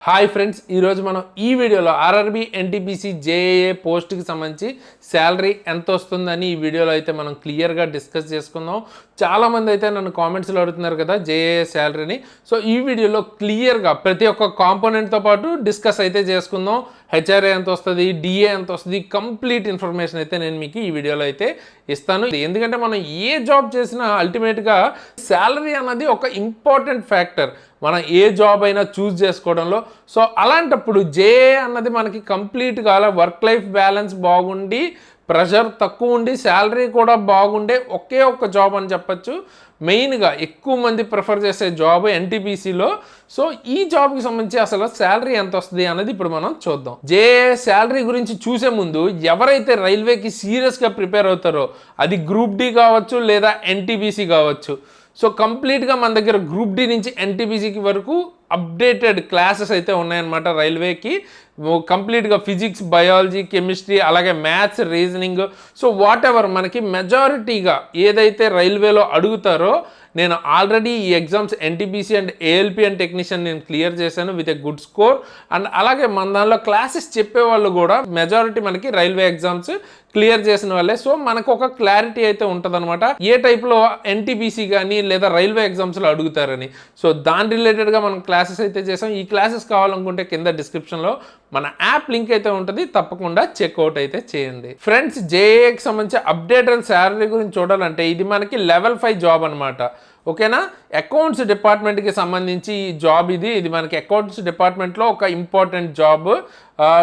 Hi friends, ఈరోజు మనం ఈ వీడియోలో ఆర్ఆర్బీ ఎన్టీపీసీ జేఏఏ పోస్ట్కి సంబంధించి శాలరీ ఎంత వస్తుందని ఈ వీడియోలో అయితే మనం క్లియర్గా డిస్కస్ చేసుకుందాం. చాలామంది అయితే నన్ను కామెంట్స్లో అడుగుతున్నారు కదా జేఏఏ శాలరీని. సో ఈ వీడియోలో క్లియర్గా ప్రతి ఒక్క కాంపోనెంట్తో పాటు డిస్కస్ అయితే చేసుకుందాం. హెచ్ఆర్ఏ ఎంత వస్తుంది, డిఏ ఎంత వస్తుంది, కంప్లీట్ ఇన్ఫర్మేషన్ అయితే నేను మీకు ఈ వీడియోలో అయితే ఇస్తాను. ఎందుకంటే మనం ఏ జాబ్ చేసినా అల్టిమేట్గా శాలరీ అన్నది ఒక ఇంపార్టెంట్ ఫ్యాక్టర్ మనం ఏ జాబ్ అయినా చూస్ చేసుకోవడంలో. సో అలాంటప్పుడు జేఏ అన్నది మనకి కంప్లీట్గా వర్క్ లైఫ్ బ్యాలెన్స్ బాగుండి, ప్రెషర్ తక్కువ ఉండి, శాలరీ కూడా బాగుండే ఒకే ఒక్క జాబ్ అని చెప్పచ్చు. మెయిన్గా ఎక్కువ మంది ప్రిఫర్ చేసే జాబ్ ఎన్టీపీసీలో. సో ఈ జాబ్కి సంబంధించి అసలు శాలరీ ఎంత వస్తుంది అన్నది ఇప్పుడు మనం చూద్దాం. జేఏ శాలరీ గురించి చూసే ముందు ఎవరైతే రైల్వేకి సీరియస్గా ప్రిపేర్ అవుతారో, అది గ్రూప్ డి కావచ్చు లేదా ఎన్టీపీసీ కావచ్చు, సో కంప్లీట్గా మన దగ్గర గ్రూప్ డి నుంచి ఎన్టీపీసీకి వరకు అప్డేటెడ్ క్లాసెస్ అయితే ఉన్నాయన్నమాట. రైల్వేకి కంప్లీట్గా ఫిజిక్స్, బయాలజీ, కెమిస్ట్రీ, అలాగే maths, reasoning, so what ever మనకి మెజారిటీగా ఏదైతే రైల్వేలో అడుగుతారో, నేను ఆల్రెడీ ఈ exams NTPC and ALP and technician నేను క్లియర్ చేశాను with a good score. And అలాగే మన దానిలో క్లాసెస్ చెప్పేవాళ్ళు కూడా మెజారిటీ మనకి రైల్వే ఎగ్జామ్స్ క్లియర్ చేసిన వాళ్ళే. సో మనకు ఒక క్లారిటీ అయితే ఉంటుందన్నమాట ఏ టైప్లో ఎన్టీపీసీ కానీ లేదా రైల్వే ఎగ్జామ్స్లో అడుగుతారని. సో దాని రిలేటెడ్గా మనం క్లాసెస్ అయితే చేసాం. ఈ క్లాసెస్ కావాలనుకుంటే కింద డిస్క్రిప్షన్లో మన యాప్ లింక్ అయితే ఉంటుంది, తప్పకుండా చెక్అవుట్ అయితే చేయండి. ఫ్రెండ్స్, జేఏకి సంబంధించి అప్డేటెడ్ శాలరీ గురించి చూడాలంటే ఇది మనకి లెవెల్ 5 జాబ్ అనమాట. ఓకేనా, అకౌంట్స్ డిపార్ట్మెంట్కి సంబంధించి ఈ జాబ్ ఇది మనకి అకౌంట్స్ డిపార్ట్మెంట్లో ఒక ఇంపార్టెంట్ జాబ్.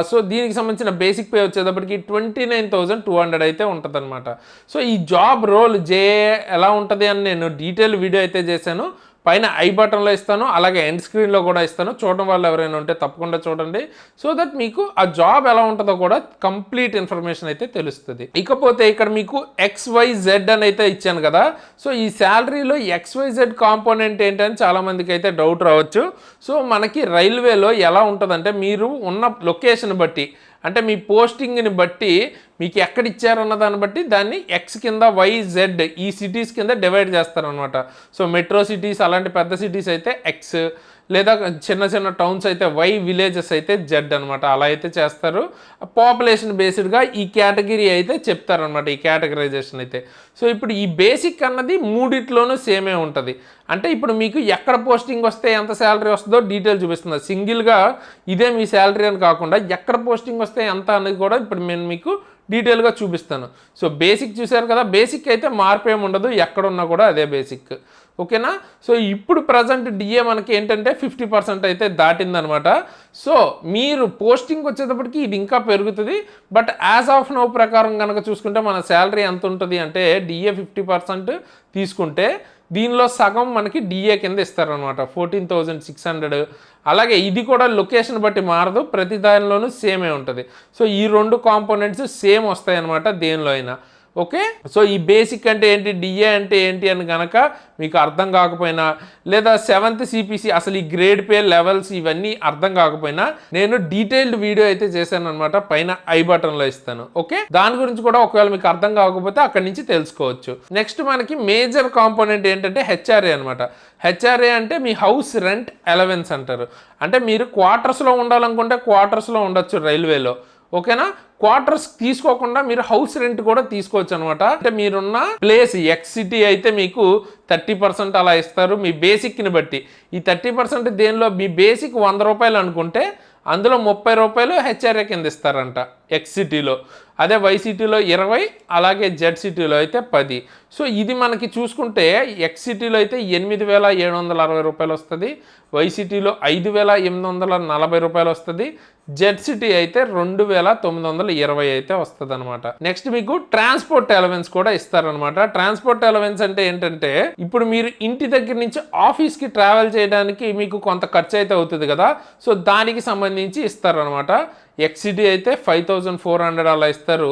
సో దీనికి సంబంధించిన బేసిక్ పే వచ్చేటప్పటికి 29,200 అయితే ఉంటుంది అనమాట. సో ఈ జాబ్ రోల్ జేఏ ఎలా ఉంటుంది అని నేను డీటెయిల్ వీడియో అయితే చేశాను. పైన ఐ బటన్లో ఇస్తాను, అలాగే ఎండ్ స్క్రీన్లో కూడా ఇస్తాను. చూడడం వాళ్ళు ఎవరైనా ఉంటే తప్పకుండా చూడండి, సో దట్ మీకు ఆ జాబ్ ఎలా ఉంటుందో కూడా కంప్లీట్ ఇన్ఫర్మేషన్ అయితే తెలుస్తుంది. ఇకపోతే ఇక్కడ మీకు XYZ అని అయితే ఇచ్చాను కదా. సో ఈ శాలరీలో XYZ కాంపోనెంట్ ఏంటని చాలామందికి అయితే డౌట్ రావచ్చు. సో మనకి రైల్వేలో ఎలా ఉంటుందంటే, మీరు ఉన్న లొకేషన్ బట్టి, అంటే మీ పోస్టింగ్ని బట్టి మీకు ఎక్కడ ఇచ్చారన్న దాన్ని బట్టి దాన్ని ఎక్స్ కింద, YZ ఈ సిటీస్ కింద డివైడ్ చేస్తారనమాట. సో మెట్రో సిటీస్ అలాంటి పెద్ద సిటీస్ అయితే ఎక్స్, లేదా చిన్న చిన్న టౌన్స్ అయితే Y, విలేజెస్ అయితే Z అనమాట. అలా అయితే చేస్తారు. పాపులేషన్ బేస్డ్గా ఈ కేటగిరీ అయితే చెప్తారనమాట, ఈ కేటగరైజేషన్ అయితే. సో ఇప్పుడు ఈ బేసిక్ అన్నది మూడిట్లోనూ సేమే ఉంటుంది. అంటే ఇప్పుడు మీకు ఎక్కడ పోస్టింగ్ వస్తే ఎంత శాలరీ వస్తుందో డీటెయిల్ చూపిస్తుంది. సింగిల్గా ఇదే మీ శాలరీ అని కాకుండా ఎక్కడ పోస్టింగ్ వస్తే ఎంత అనేది కూడా ఇప్పుడు నేను మీకు డీటెయిల్గా చూపిస్తాను. సో బేసిక్ చూశారు కదా, బేసిక్ అయితే మార్పు ఏమి ఉండదు, ఎక్కడున్నా కూడా అదే బేసిక్. ఓకేనా. సో ఇప్పుడు ప్రజెంట్ డిఏ మనకి ఏంటంటే 50% అయితే దాటిందనమాట. సో మీరు పోస్టింగ్ వచ్చేటప్పటికి ఇది ఇంకా పెరుగుతుంది. బట్ యాజ్ ఆఫ్ నౌ ప్రకారం కనుక చూసుకుంటే మన శాలరీ ఎంత ఉంటుంది అంటే, డిఏ 50% తీసుకుంటే దీనిలో సగం మనకి డిఏ కింద ఇస్తారనమాట, 14,600. అలాగే ఇది కూడా లొకేషన్ బట్టి మారదు, ప్రతి దానిలోనూ సేమే ఉంటుంది. సో ఈ రెండు కాంపోనెంట్స్ సేమ్ వస్తాయి అనమాట దేనిలో అయినా. ఓకే. సో ఈ బేసిక్ అంటే ఏంటి, డిఏ అంటే ఏంటి అని కనుక మీకు అర్థం కాకపోయినా, లేదా 7th CPC అసలు ఈ గ్రేడ్ పే లెవెల్స్ ఇవన్నీ అర్థం కాకపోయినా, నేను డీటెయిల్డ్ వీడియో అయితే చేశాను అనమాట, పైన ఐ బటన్లో ఇస్తాను. ఓకే, దాని గురించి కూడా ఒకవేళ మీకు అర్థం కాకపోతే అక్కడి నుంచి తెలుసుకోవచ్చు. నెక్స్ట్ మనకి మేజర్ కాంపోనెంట్ ఏంటంటే హెచ్ఆర్ఏ అనమాట. హెచ్ఆర్ఏ అంటే మీ హౌస్ రెంట్ అలవెన్స్ అంటారు. అంటే మీరు క్వార్టర్స్లో ఉండాలనుకుంటే క్వార్టర్స్లో ఉండొచ్చు రైల్వేలో. ఓకేనా, క్వార్టర్స్ తీసుకోకుండా మీరు హౌస్ రెంట్ కూడా తీసుకోవచ్చు అనమాట. అంటే మీరున్న ప్లేస్ ఎక్స్ సిటీ అయితే మీకు 30% అలా ఇస్తారు మీ బేసిక్ని బట్టి. ఈ 30% దేనిలో, మీ బేసిక్ 100 రూపాయలు అనుకుంటే అందులో 30 రూపాయలు హెచ్ఆర్ఏ కింద ఇస్తారంట ఎక్స్ సిటీలో. అదే వై సిటీలో 20, అలాగే జెడ్ సిటీలో అయితే 10. సో ఇది మనకి చూసుకుంటే ఎక్స్ సిటీలో అయితే 8,760 రూపాయలు వస్తుంది, వై సిటీలో 5,840 రూపాయలు వస్తుంది, జెడ్ సిటీ అయితే 2,920 అయితే వస్తుంది అనమాట. నెక్స్ట్ మీకు ట్రాన్స్పోర్ట్ అలవెన్స్ కూడా ఇస్తారనమాట. ట్రాన్స్పోర్ట్ అలవెన్స్ అంటే ఏంటంటే, ఇప్పుడు మీరు ఇంటి దగ్గర నుంచి ఆఫీస్కి ట్రావెల్ చేయడానికి మీకు కొంత ఖర్చు అయితే అవుతుంది కదా. సో దానికి సంబంధించి ఇస్తారనమాట. ఎక్స్ సిటీ అయితే 5,400 అలా ఇస్తారు,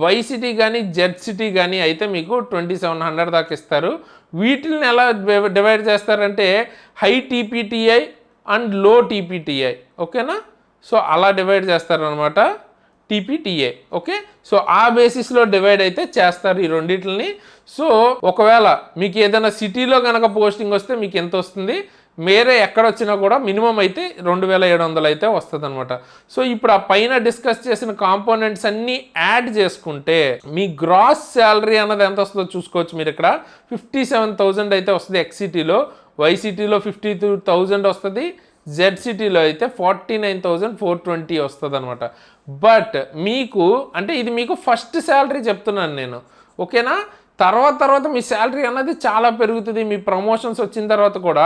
వై సిటీ కానీ జెడ్ సిటీ కానీ అయితే మీకు 2,700 దాకా ఇస్తారు. వీటిని ఎలా డివైడ్ చేస్తారంటే, హై టీపీటీఐ అండ్ లో టీపీటీఐ. ఓకేనా, సో అలా డివైడ్ చేస్తారనమాట టీపీటీఏ. ఓకే, సో ఆ బేసిస్లో డివైడ్ అయితే చేస్తారు ఈ రెండింటిని. సో ఒకవేళ మీకు ఏదైనా సిటీలో కనుక పోస్టింగ్ వస్తే మీకు ఎంత వస్తుంది, వేరే ఎక్కడొచ్చినా కూడా మినిమం అయితే 2700 అయితే వస్తుంది అనమాట. సో ఇప్పుడు ఆ పైన డిస్కస్ చేసిన కాంపోనెంట్స్ అన్నీ యాడ్ చేసుకుంటే మీ గ్రాస్ శాలరీ అన్నది ఎంత వస్తుందో చూసుకోవచ్చు. మీరు ఇక్కడ 57,000 అయితే వస్తుంది ఎక్సిటీలో, వైసిటీలో 52,000 వస్తుంది, జెడ్ సిటీలో అయితే 49,420 వస్తుంది అనమాట. బట్ మీకు అంటే ఇది మీకు ఫస్ట్ శాలరీ చెప్తున్నాను నేను, ఓకేనా. తర్వాత మీ శాలరీ అన్నది చాలా పెరుగుతుంది. మీ ప్రమోషన్స్ వచ్చిన తర్వాత కూడా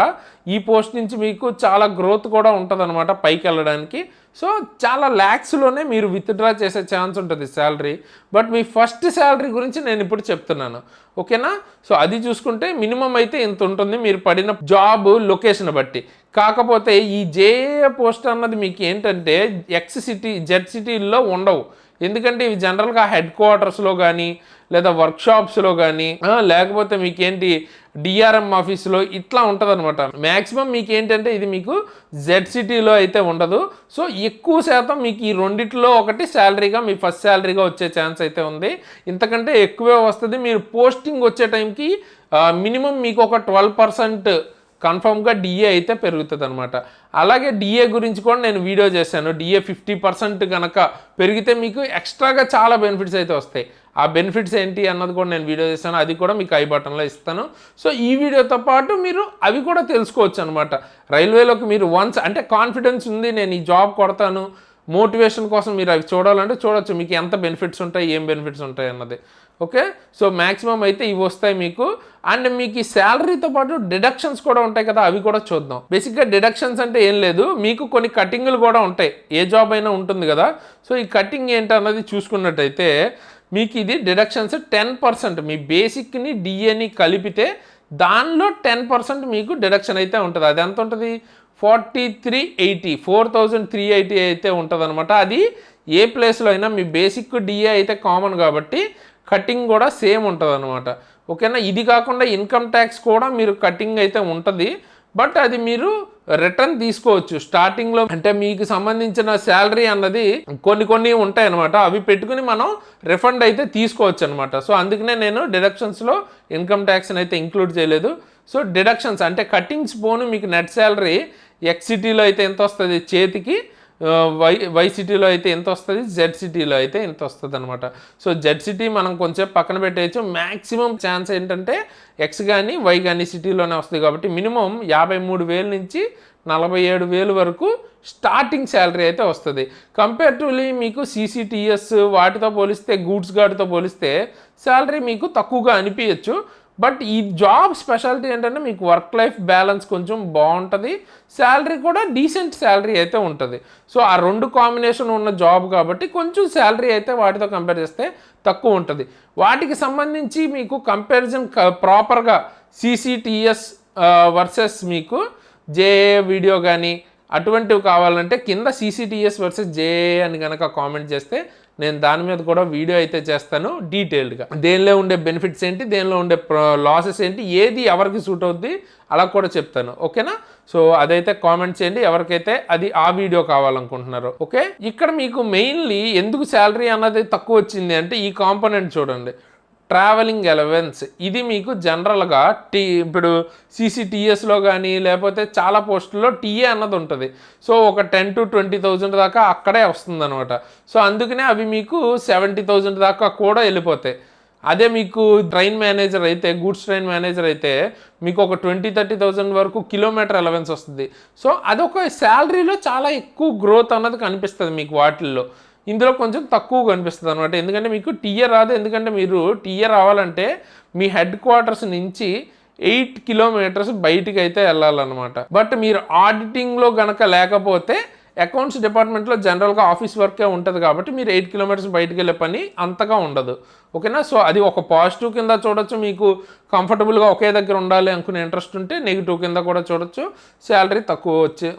ఈ పోస్ట్ నుంచి మీకు చాలా గ్రోత్ కూడా ఉంటుంది అనమాట పైకి వెళ్ళడానికి. సో చాలా ల్యాక్స్లోనే మీరు విత్డ్రా చేసే ఛాన్స్ ఉంటుంది salary. But me first salary గురించి నేను ఇప్పుడు చెప్తున్నాను, ఓకేనా. సో అది చూసుకుంటే మినిమం అయితే ఇంత ఉంటుంది మీరు పడిన జాబ్ లొకేషన్ బట్టి. కాకపోతే ఈ జేఏ పోస్ట్ అన్నది మీకు ఏంటంటే ఎక్స్ సిటీ, జెడ్ సిటీల్లో ఉండవు. ఎందుకంటే ఇవి జనరల్గా హెడ్ క్వార్టర్స్లో కానీ లేదా వర్క్షాప్స్లో కానీ లేకపోతే మీకేంటి డిఆర్ఎం ఆఫీస్లో ఇట్లా ఉంటుంది అనమాట. మ్యాక్సిమం మీకు ఏంటంటే ఇది మీకు జెడ్ సిటీలో అయితే ఉండదు. సో ఎక్కువ శాతం మీకు ఈ రెండిట్లో ఒకటి శాలరీగా మీ ఫస్ట్ శాలరీగా వచ్చే ఛాన్స్ అయితే ఉంది. ఇంతకంటే ఎక్కువే వస్తుంది. మీరు పోస్టింగ్ వచ్చే టైంకి మినిమం మీకు ఒక 12% కన్ఫర్మ్గా డిఏ అయితే పెరుగుతుంది అనమాట. అలాగే డిఏ గురించి కూడా నేను వీడియో చేశాను. డిఏ 50% కనుక పెరిగితే మీకు ఎక్స్ట్రాగా చాలా బెనిఫిట్స్ అయితే వస్తాయి. ఆ బెనిఫిట్స్ ఏంటి అన్నది కూడా నేను వీడియో చేశాను, అది కూడా మీకు ఐ బటన్లో ఇస్తాను. సో ఈ వీడియోతో పాటు మీరు అవి కూడా తెలుసుకోవచ్చు అనమాట. రైల్వేలోకి మీరు వన్స్ అంటే కాన్ఫిడెన్స్ ఉంది నేను ఈ జాబ్ కొడతాను, మోటివేషన్ కోసం మీరు అవి చూడాలంటే చూడొచ్చు, మీకు ఎంత బెనిఫిట్స్ ఉంటాయి, ఏం బెనిఫిట్స్ ఉంటాయి అన్నది, ఓకే. సో మ్యాక్సిమం అయితే ఇవి వస్తాయి మీకు. అండ్ మీకు ఈ శాలరీతో పాటు డిడక్షన్స్ కూడా ఉంటాయి కదా, అవి కూడా చూద్దాం. బేసిక్గా డిడక్షన్స్ అంటే ఏం లేదు, మీకు కొన్ని కటింగ్లు కూడా ఉంటాయి, ఏ జాబ్ అయినా ఉంటుంది కదా. సో ఈ కటింగ్ ఏంటి అన్నది చూసుకున్నట్టయితే మీకు ఇది డిడక్షన్స్ 10%, మీ బేసిక్ని డిఏని కలిపితే దానిలో 10% మీకు డిడక్షన్ అయితే ఉంటుంది. అది ఎంత ఉంటుంది, 4,380 అయితే ఉంటుంది అనమాట. అది ఏ ప్లేస్లో అయినా మీ బేసిక్ డిఏ అయితే కామన్ కాబట్టి కటింగ్ కూడా సేమ్ ఉంటుంది అనమాట, ఓకేనా. ఇది కాకుండా ఇన్కమ్ ట్యాక్స్ కూడా మీరు కటింగ్ అయితే ఉంటుంది. బట్ అది మీరు రిటర్న్ తీసుకోవచ్చు స్టార్టింగ్లో. అంటే మీకు సంబంధించిన శాలరీ అన్నది కొన్ని ఉంటాయి అనమాట, అవి పెట్టుకుని మనం రిఫండ్ అయితే తీసుకోవచ్చు అనమాట. సో అందుకనే నేను డిడక్షన్స్లో ఇన్కమ్ ట్యాక్స్ని అయితే ఇంక్లూడ్ చేయలేదు. సో డిడక్షన్స్ అంటే కటింగ్స్ పోను మీకు నెట్ శాలరీ ఎక్స్ సిటీలో అయితే ఎంత వస్తుంది చేతికి, వై సిటీలో అయితే ఎంత వస్తుంది, జెడ్ సిటీలో అయితే ఎంత వస్తుంది అనమాట. సో జెడ్ సిటీ మనం కొంచెం పక్కన పెట్టేయచ్చు. మ్యాక్సిమం ఛాన్స్ ఏంటంటే ఎక్స్ కానీ వై కానీ సిటీలోనే వస్తుంది కాబట్టి మినిమం 53,000 నుంచి 47,000 వరకు స్టార్టింగ్ శాలరీ అయితే వస్తుంది. కంపేర్టివ్లీ మీకు సిసిటిఎస్ వాటితో పోలిస్తే, గూడ్స్ గార్డ్తో పోలిస్తే శాలరీ మీకు తక్కువగా అనిపించచ్చు. బట్ ఈ జాబ్ స్పెషాలిటీ ఏంటంటే మీకు వర్క్ లైఫ్ బ్యాలెన్స్ కొంచెం బాగుంటుంది, శాలరీ కూడా డీసెంట్ శాలరీ అయితే ఉంటుంది. సో ఆ రెండు కాంబినేషన్ ఉన్న జాబ్ కాబట్టి కొంచెం శాలరీ అయితే వాటితో కంపేర్ చేస్తే తక్కువ ఉంటుంది. వాటికి సంబంధించి మీకు కంపారిజన్ ప్రాపర్గా సిసిటిఎస్ వర్సెస్ మీకు జేఏ వీడియో కానీ అటువంటివి కావాలంటే కింద సిసిటిఎస్ వర్సెస్ జేఏ అని కనుక కామెంట్ చేస్తే నేను దాని మీద కూడా వీడియో అయితే చేస్తాను డీటెయిల్డ్గా. దేనిలో ఉండే బెనిఫిట్స్ ఏంటి, దేనిలో ఉండే లాసెస్ ఏంటి, ఏది ఎవరికి సూట్ అవుద్ది అలా కూడా చెప్తాను, ఓకేనా. సో అదైతే కామెంట్ చేయండి ఎవరికైతే అది ఆ వీడియో కావాలనుకుంటున్నారో, ఓకే. ఇక్కడ మీకు మెయిన్లీ ఎందుకు శాలరీ అన్నది తక్కువ వచ్చింది అంటే ఈ కాంపోనెంట్ చూడండి, ట్రావెలింగ్ అలవెన్స్. ఇది మీకు జనరల్గా ఇప్పుడు సిసిటిఎస్లో కానీ లేకపోతే చాలా పోస్టుల్లో టీఏ అన్నది ఉంటుంది. సో ఒక 10,000 to 20,000 దాకా అక్కడే వస్తుంది అనమాట. సో అందుకనే అవి మీకు 70,000 దాకా కూడా వెళ్ళిపోతాయి. అదే మీకు ట్రైన్ మేనేజర్ అయితే, గూడ్స్ ట్రైన్ మేనేజర్ అయితే మీకు ఒక 20,000-30,000 వరకు కిలోమీటర్ అలవెన్స్ వస్తుంది. సో అదొక శాలరీలో చాలా ఎక్కువ గ్రోత్ అన్నది కనిపిస్తుంది మీకు వాటిల్లో. ఇందులో కొంచెం తక్కువ కనిపిస్తుంది అనమాట, ఎందుకంటే మీకు టీఏ రాదు. ఎందుకంటే మీరు టీఏ రావాలంటే మీ హెడ్ క్వార్టర్స్ నుంచి 8 kilometers బయటికి అయితే వెళ్ళాలన్నమాట. బట్ మీరు ఆడిటింగ్లో కనుక లేకపోతే అకౌంట్స్ డిపార్ట్మెంట్లో జనరల్గా ఆఫీస్ వర్కే ఉంటుంది కాబట్టి మీరు 8 kilometers బయటికి వెళ్ళే పని అంతగా ఉండదు, ఓకేనా. సో అది ఒక పాజిటివ్ కింద చూడొచ్చు, మీకు కంఫర్టబుల్గా ఒకే దగ్గర ఉండాలి అనుకునే ఇంట్రెస్ట్ ఉంటే నెగిటివ్ కింద కూడా చూడొచ్చు, శాలరీ తక్కువ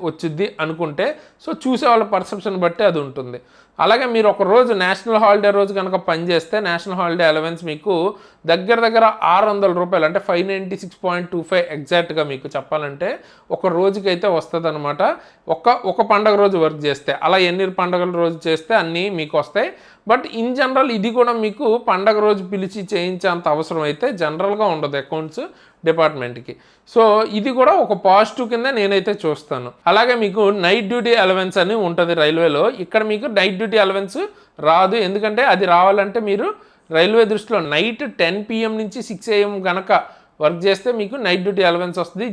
వచ్చింది అనుకుంటే. సో చూసే వాళ్ళ పర్సెప్షన్ బట్టి అది ఉంటుంది. అలాగే మీరు ఒక రోజు నేషనల్ హాలిడే రోజు కనుక పనిచేస్తే నేషనల్ హాలిడే అలవెన్స్ మీకు దగ్గర 600 రూపాయలు, అంటే 596.25 ఎగ్జాక్ట్గా మీకు చెప్పాలంటే ఒక రోజుకైతే వస్తుంది అనమాట. ఒక పండగ రోజు వర్క్ చేస్తే. అలా ఎన్ని పండగల రోజు చేస్తే అన్నీ మీకు వస్తాయి. బట్ ఇన్ జనరల్ ఇది కూడా మీకు పండగ పండగ రోజు పిలిచి చేయించేంత అవసరం అయితే జనరల్గా ఉండదు అకౌంట్స్ డిపార్ట్మెంట్కి. సో ఇది కూడా ఒక పాజిటివ్ కింద నేనైతే చూస్తాను. అలాగే మీకు నైట్ డ్యూటీ అలవెన్స్ అని ఉంటుంది రైల్వేలో. ఇక్కడ మీకు నైట్ డ్యూటీ అలవెన్స్ రాదు. ఎందుకంటే అది రావాలంటే మీరు రైల్వే దృష్టిలో నైట్ 10 PM నుంచి 6 AM గనక వర్క్ చేస్తే మీకు నైట్ డ్యూటీ అలవెన్స్ వస్తుంది.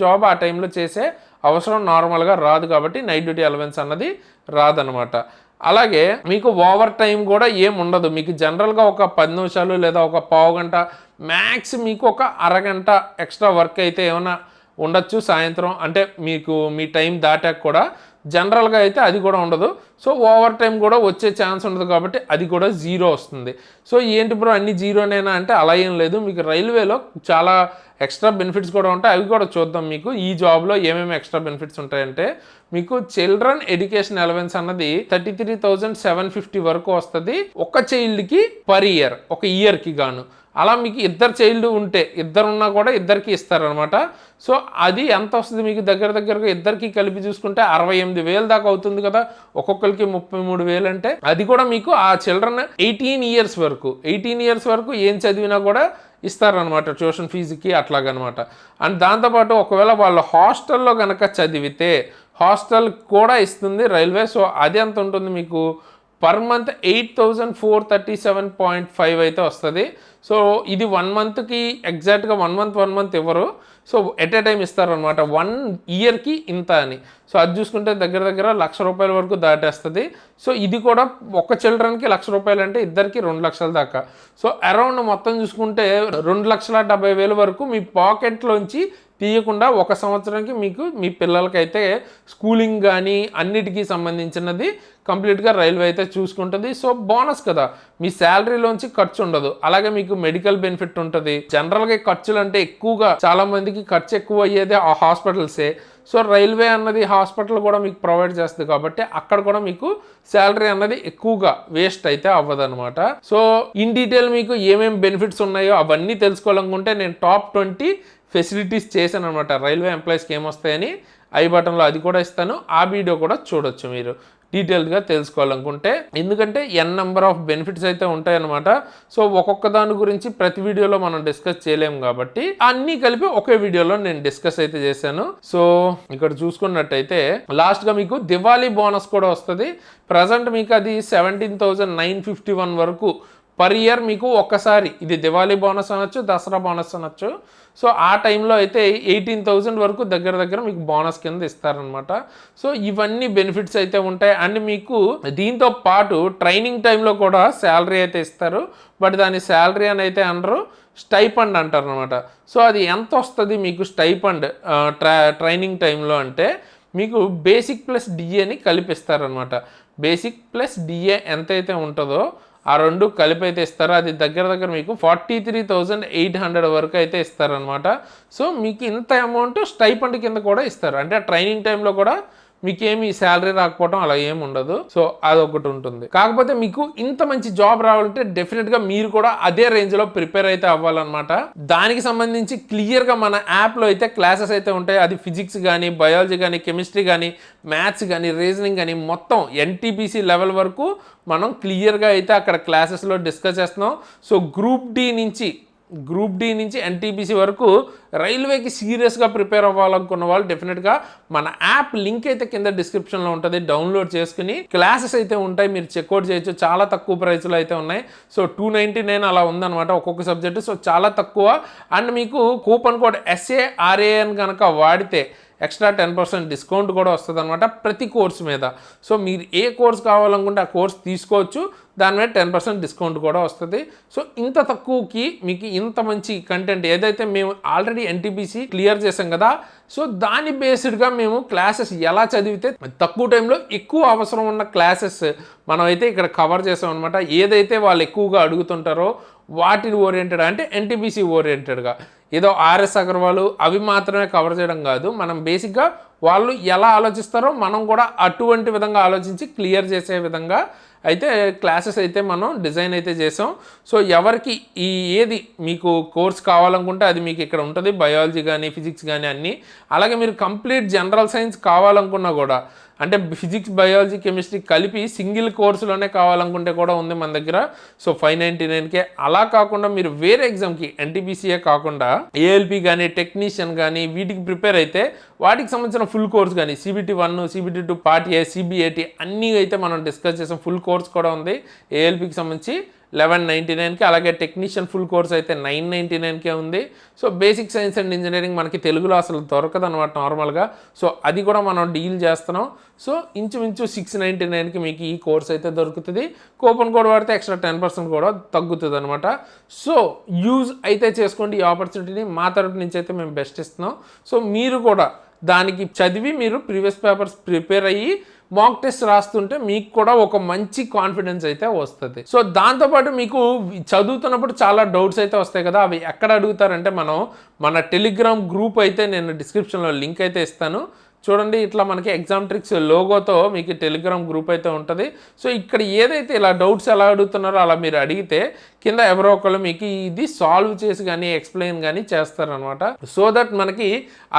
జాబ్ ఆ టైంలో చేసే అవసరం నార్మల్గా రాదు కాబట్టి నైట్ డ్యూటీ అలవెన్స్ అన్నది రాదనమాట. అలాగే మీకు ఓవర్ టైం కూడా ఏం ఉండదు. మీకు జనరల్గా ఒక 10 నిమిషాలు లేదా ఒక పావు గంట మ్యాక్స్ మీకు ఒక అరగంట ఎక్స్ట్రా వర్క్ అయితే ఏమైనా ఉండొచ్చు సాయంత్రం, అంటే మీకు మీ టైం దాటాక కూడా. జనరల్గా అయితే అది కూడా ఉండదు. సో ఓవర్ టైం కూడా వచ్చే ఛాన్స్ ఉండదు కాబట్టి అది కూడా 0 వస్తుంది. సో ఏంటి బ్రో అన్ని జీరోనేనా అంటే అలా ఏం లేదు. మీకు రైల్వేలో చాలా ఎక్స్ట్రా బెనిఫిట్స్ కూడా ఉంటాయి. అవి కూడా చూద్దాం. మీకు ఈ జాబ్లో ఏమేమి ఎక్స్ట్రా బెనిఫిట్స్ ఉంటాయంటే మీకు చిల్డ్రన్ ఎడ్యుకేషన్ అలవెన్స్ అన్నది 33,750 వరకు వస్తుంది ఒక చైల్డ్కి పర్ ఇయర్, ఒక ఇయర్కి గాను. అలా మీకు ఇద్దరు చైల్డ్ ఉంటే ఇద్దరున్నా కూడా ఇద్దరికి ఇస్తారనమాట. సో అది ఎంత వస్తుంది మీకు దగ్గరగా ఇద్దరికి కలిపి చూసుకుంటే 68,000 దాకా అవుతుంది కదా. ఒక్కొక్కరికి 33,000 అంటే అది కూడా మీకు ఆ చిల్డ్రన్ 18 ఇయర్స్ వరకు ఏం చదివినా కూడా ఇస్తారనమాట ట్యూషన్ ఫీజుకి అట్లాగనమాట. అండ్ దాంతోపాటు ఒకవేళ వాళ్ళు హాస్టల్లో కనుక చదివితే హాస్టల్ కూడా ఇస్తుంది రైల్వే. సో అది ఎంత ఉంటుంది మీకు పర్ మంత్ 8,437.5 అయితే వస్తుంది. సో ఇది 1 మంత్కి ఎగ్జాక్ట్గా 1 మంత్ ఇవ్వరు. సో ఎట్ ఏ టైం ఇస్తారనమాట 1 ఇయర్కి ఇంత అని. సో అది చూసుకుంటే దగ్గర ₹1,00,000 వరకు దాటేస్తుంది. సో ఇది కూడా ఒక చిల్డ్రన్కి ₹1,00,000 అంటే ఇద్దరికి 2,00,000 దాకా. సో అరౌండ్ మొత్తం చూసుకుంటే 2,70,000 వరకు మీ పాకెట్లోంచి తీయకుండా ఒక సంవత్సరానికి మీకు మీ పిల్లలకైతే స్కూలింగ్ కానీ అన్నిటికీ సంబంధించినది కంప్లీట్గా రైల్వే అయితే చూసుకుంటుంది. సో బోనస్ కదా, మీ శాలరీలోంచి ఖర్చు ఉండదు. అలాగే మీకు మెడికల్ బెనిఫిట్ ఉంటుంది. జనరల్గా ఖర్చులు అంటే ఎక్కువగా చాలా మందికి ఖర్చు ఎక్కువ అయ్యేది ఆ హాస్పిటల్సే. సో రైల్వే అన్నది హాస్పిటల్ కూడా మీకు ప్రొవైడ్ చేస్తుంది కాబట్టి అక్కడ కూడా మీకు శాలరీ అన్నది ఎక్కువగా వేస్ట్ అయితే అవ్వదన్నమాట. సో ఇన్ డీటెయిల్ మీకు ఏమేమి బెనిఫిట్స్ ఉన్నాయో అవన్నీ తెలుసుకోవాలనుకుంటే నేను టాప్ 20 ఫెసిలిటీస్ చేశాను అనమాట. రైల్వే ఎంప్లాయీస్కి ఏమొస్తాయని ఐ బటన్లో అది కూడా ఇస్తాను. ఆ వీడియో కూడా చూడొచ్చు మీరు డీటెయిల్గా తెలుసుకోవాలనుకుంటే. ఎందుకంటే నెంబర్ ఆఫ్ బెనిఫిట్స్ అయితే ఉంటాయన్నమాట. సో ఒక్కొక్క దాని గురించి ప్రతి వీడియోలో మనం డిస్కస్ చేయలేము కాబట్టి అన్నీ కలిపి ఒకే వీడియోలో నేను డిస్కస్ అయితే చేశాను. సో ఇక్కడ చూసుకున్నట్టయితే లాస్ట్గా మీకు దివాళీ బోనస్ కూడా వస్తుంది. ప్రజెంట్ మీకు అది 17,951 వరకు పర్ ఇయర్ మీకు ఒక్కసారి, ఇది దివాళీ బోనస్ అనొచ్చు, దసరా బోనస్ అనొచ్చు. సో ఆ టైంలో అయితే 18,000 వరకు దగ్గర మీకు బోనస్ కింద ఇస్తారనమాట. సో ఇవన్నీ బెనిఫిట్స్ అయితే ఉంటాయి. అండ్ మీకు దీంతో పాటు ట్రైనింగ్ టైంలో కూడా శాలరీ అయితే ఇస్తారు. బట్ దాని శాలరీ అని అయితే అనరు, స్టైపండ్ అంటారు అనమాట. సో అది ఎంత వస్తుంది మీకు స్టైపండ్ ట్రైనింగ్ టైంలో అంటే మీకు బేసిక్ ప్లస్ డిఏని కలిపిస్తారనమాట. బేసిక్ ప్లస్ డిఏ ఎంతైతే ఉంటుందో ఆ రెండు కలిపి అయితే ఇస్తారు. అది దగ్గర మీకు 43,800 వరకు అయితే ఇస్తారనమాట. సో మీకు ఇంత అమౌంట్ స్టైపండ్ కింద కూడా ఇస్తారు. అంటే ట్రైనింగ్ టైంలో కూడా మీకేమి శాలరీ రాకపోవడం అలా ఏమి ఉండదు. సో అదొకటి ఉంటుంది. కాకపోతే మీకు ఇంత మంచి జాబ్ రావాలంటే డెఫినెట్గా మీరు కూడా అదే రేంజ్లో ప్రిపేర్ అయితే అవ్వాలన్నమాట. దానికి సంబంధించి క్లియర్గా మన యాప్లో అయితే క్లాసెస్ అయితే ఉంటాయి. అది ఫిజిక్స్ కానీ, బయాలజీ కానీ, కెమిస్ట్రీ కానీ, మ్యాథ్స్ కానీ, రీజనింగ్ కానీ మొత్తం NTPC లెవెల్ వరకు మనం క్లియర్గా అయితే అక్కడ క్లాసెస్లో డిస్కస్ చేస్తున్నాం. సో గ్రూప్ డి నుంచి NTPC వరకు రైల్వేకి సీరియస్గా ప్రిపేర్ అవ్వాలనుకున్న వాళ్ళు డెఫినెట్గా మన యాప్ లింక్ అయితే కింద డిస్క్రిప్షన్లో ఉంటుంది. డౌన్లోడ్ చేసుకుని క్లాసెస్ అయితే ఉంటాయి, మీరు చెక్అవుట్ చేయొచ్చు. చాలా తక్కువ ప్రైస్లో అయితే ఉన్నాయి. సో 299 అలా ఉందన్నమాట ఒక్కొక్క సబ్జెక్టు. సో చాలా తక్కువ. అండ్ మీకు కూపన్ కోడ్ SARAN కనుక వాడితే ఎక్స్ట్రా 10% డిస్కౌంట్ కూడా వస్తుంది అనమాట ప్రతి కోర్సు మీద. సో మీరు ఏ కోర్స్ కావాలనుకుంటే ఆ కోర్స్ తీసుకోవచ్చు, దాని మీద 10% డిస్కౌంట్ కూడా వస్తుంది. సో ఇంత తక్కువకి మీకు ఇంత మంచి కంటెంట్ ఏదైతే మేము ఆల్రెడీ NTPC క్లియర్ చేసాం కదా, సో దాని బేస్డ్గా మేము క్లాసెస్ ఎలా చదివితే తక్కువ టైంలో ఎక్కువ అవసరం ఉన్న క్లాసెస్ మనం అయితే ఇక్కడ కవర్ చేసాం అనమాట. ఏదైతే వాళ్ళు ఎక్కువగా అడుగుతుంటారో వాటిని ఓరియంటెడ్, అంటే NTPC ఓరియంటెడ్గా ఏదో RS అగర్వాల్ అవి మాత్రమే కవర్ చేయడం కాదు. మనం బేసిక్గా వాళ్ళు ఎలా ఆలోచిస్తారో మనం కూడా అటువంటి విధంగా ఆలోచించి క్లియర్ చేసే విధంగా అయితే క్లాసెస్ అయితే మనం డిజైన్ అయితే చేసాం. సో ఎవరికి ఏది మీకు కోర్స్ కావాలనుకుంటే అది మీకు ఇక్కడ ఉంటుంది. బయాలజీ కానీ, ఫిజిక్స్ కానీ అన్నీ. అలాగే మీరు కంప్లీట్ జనరల్ సైన్స్ కావాలనుకున్నా కూడా అంటే ఫిజిక్స్ బయాలజీ కెమిస్ట్రీ కలిపి సింగిల్ కోర్సులోనే కావాలనుకుంటే కూడా ఉంది మన దగ్గర. సో 599కే. అలా కాకుండా మీరు వేరే ఎగ్జామ్కి ఎన్టీపీసీఏ కాకుండా ఏఎల్పి కానీ టెక్నీషియన్ కానీ వీటికి ప్రిపేర్ అయితే వాటికి సంబంధించిన ఫుల్ కోర్స్ కానీ CBT1 CBT2 part A CBAT అన్నీ అయితే మనం డిస్కస్ చేసాం. ఫుల్ కోర్స్ కూడా ఉంది ఏఎల్పికి సంబంధించి 1199కి. అలాగే టెక్నీషియన్ ఫుల్ కోర్స్ అయితే 999కే ఉంది. So basic science and engineering మనకి తెలుగులో అసలు దొరకదు అనమాట నార్మల్గా. సో అది కూడా మనం డీల్ చేస్తున్నాం. సో ఇంచుమించు 699కి మీకు ఈ కోర్స్ అయితే దొరుకుతుంది. కూపన్ కోడ్ వాడితే ఎక్స్ట్రా 10% కూడా తగ్గుతుంది అనమాట. సో యూజ్ అయితే చేసుకోండి ఈ ఆపర్చునిటీని. మా తరపు నుంచి అయితే మేము బెస్ట్ ఇస్తున్నాం. సో మీరు కూడా దానికి చదివి మీరు ప్రీవియస్ పేపర్స్ ప్రిపేర్ అయ్యి మాక్ టెస్ట్ రాస్తుంటే మీకు కూడా ఒక మంచి కాన్ఫిడెన్స్ అయితే వస్తుంది. సో దాంతోపాటు మీకు చదువుతున్నప్పుడు చాలా డౌట్స్ అయితే వస్తాయి కదా, అవి ఎక్కడ అడుగుతారంటే మన టెలిగ్రామ్ గ్రూప్ అయితే నేను డిస్క్రిప్షన్లో లింక్ అయితే ఇస్తాను. చూడండి, ఇట్లా మనకి ఎగ్జామ్ ట్రిక్స్ లోగోతో మీకు టెలిగ్రామ్ గ్రూప్ అయితే ఉంటుంది. సో ఇక్కడ ఏదైతే ఇలా డౌట్స్ ఎలా అడుగుతున్నారో అలా మీరు అడిగితే కింద ఎవరో ఒకళ్ళు మీకు ఇది సాల్వ్ చేసి కానీ ఎక్స్ప్లెయిన్ కానీ చేస్తారనమాట. సో దట్ మనకి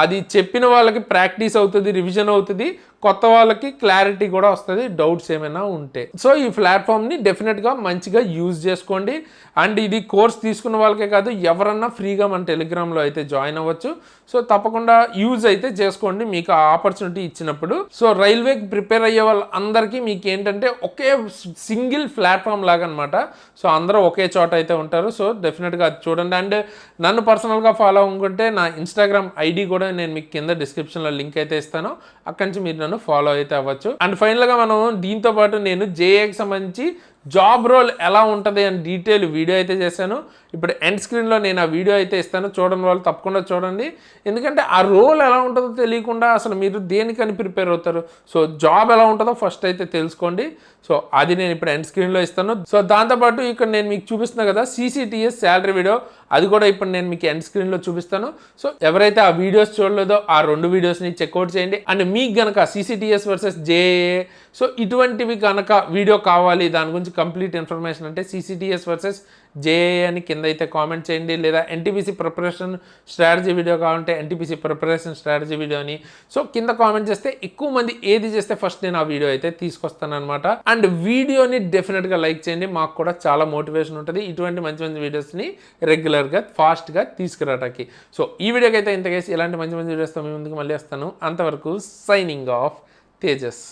అది చెప్పిన వాళ్ళకి ప్రాక్టీస్ అవుతుంది, రివిజన్ అవుతుంది, కొత్త వాళ్ళకి క్లారిటీ కూడా వస్తుంది డౌట్స్ ఏమైనా ఉంటే. సో ఈ ప్లాట్ఫామ్ని డెఫినెట్గా మంచిగా యూజ్ చేసుకోండి. అండ్ ఇది కోర్స్ తీసుకున్న వాళ్ళకే కాదు, ఎవరన్నా ఫ్రీగా మన టెలిగ్రామ్లో అయితే జాయిన్ అవ్వచ్చు. సో తప్పకుండా యూజ్ అయితే చేసుకోండి మీకు ఆ ఆపర్చునిటీ ఇచ్చినప్పుడు. సో రైల్వేకి ప్రిపేర్ అయ్యే వాళ్ళందరికీ మీకు ఏంటంటే ఒకే సింగిల్ ప్లాట్ఫామ్ లాగా అనమాట. సో అందరూ ఒకే చోట అయితే ఉంటారు. సో డెఫినెట్గా అది చూడండి. అండ్ నన్ను పర్సనల్గా ఫాలో అవ్వకుంటే నా ఇన్స్టాగ్రామ్ ఐడి కూడా నేను మీకు కింద డిస్క్రిప్షన్లో లింక్ అయితే ఇస్తాను. అక్కడి నుంచి మీరు నన్ను ఫాలో అయితే అవ్వచ్చు. అండ్ ఫైనల్గా మనం దీంతో పాటు నేను జేఏకి సంబంధించి జాబ్ రోల్ ఎలా ఉంటుంది అని డీటెయిల్ వీడియో అయితే చేశాను. ఇప్పుడు ఎండ్ స్క్రీన్లో నేను ఆ వీడియో అయితే ఇస్తాను, చూడని వాళ్ళు తప్పకుండా చూడండి. ఎందుకంటే ఆ రోల్ ఎలా ఉంటుందో తెలియకుండా అసలు మీరు దేనికని ప్రిపేర్ అవుతారు. సో జాబ్ ఎలా ఉంటుందో ఫస్ట్ అయితే తెలుసుకోండి. సో అది నేను ఇప్పుడు ఎండ్ స్క్రీన్లో ఇస్తాను. సో దాంతోపాటు ఇక్కడ నేను మీకు చూపిస్తున్నాను కదా CCTS శాలరీ వీడియో, అది కూడా ఇప్పుడు నేను మీకు ఎండ్ స్క్రీన్లో చూపిస్తాను. సో ఎవరైతే ఆ వీడియోస్ చూడలేదో ఆ 2 వీడియోస్ని చెక్అవుట్ చేయండి. అండ్ మీకు కనుక CCTS వర్సెస్ JAA సో ఇటువంటివి కనుక వీడియో కావాలి, దాని గురించి కంప్లీట్ ఇన్ఫర్మేషన్ అంటే CCTS వర్సెస్ JAA అని కింద అయితే కామెంట్ చేయండి. లేదా NTPC ప్రిపరేషన్ స్ట్రాటజీ వీడియో కావాలంటే NTPC ప్రిపరేషన్ స్ట్రాటజీ వీడియో అని సో కింద కామెంట్ చేస్తే ఎక్కువ మంది ఏది చేస్తే ఫస్ట్ నేను ఆ వీడియో అయితే తీసుకొస్తాను అనమాట. అండ్ వీడియోని డెఫినెట్గా లైక్ చేయండి, మాకు కూడా చాలా మోటివేషన్ ఉంటుంది ఇటువంటి మంచి మంచి వీడియోస్ని రెగ్యులర్గా ఫాస్ట్గా తీసుకురావడానికి. సో ఈ వీడియోకి అయితే ఇంతకేసి ఇలాంటి మంచి మంచి వీడియోస్తో మీ ముందుకు మళ్ళీ వస్తాను. అంతవరకు సైనింగ్ ఆఫ్ తేజస్.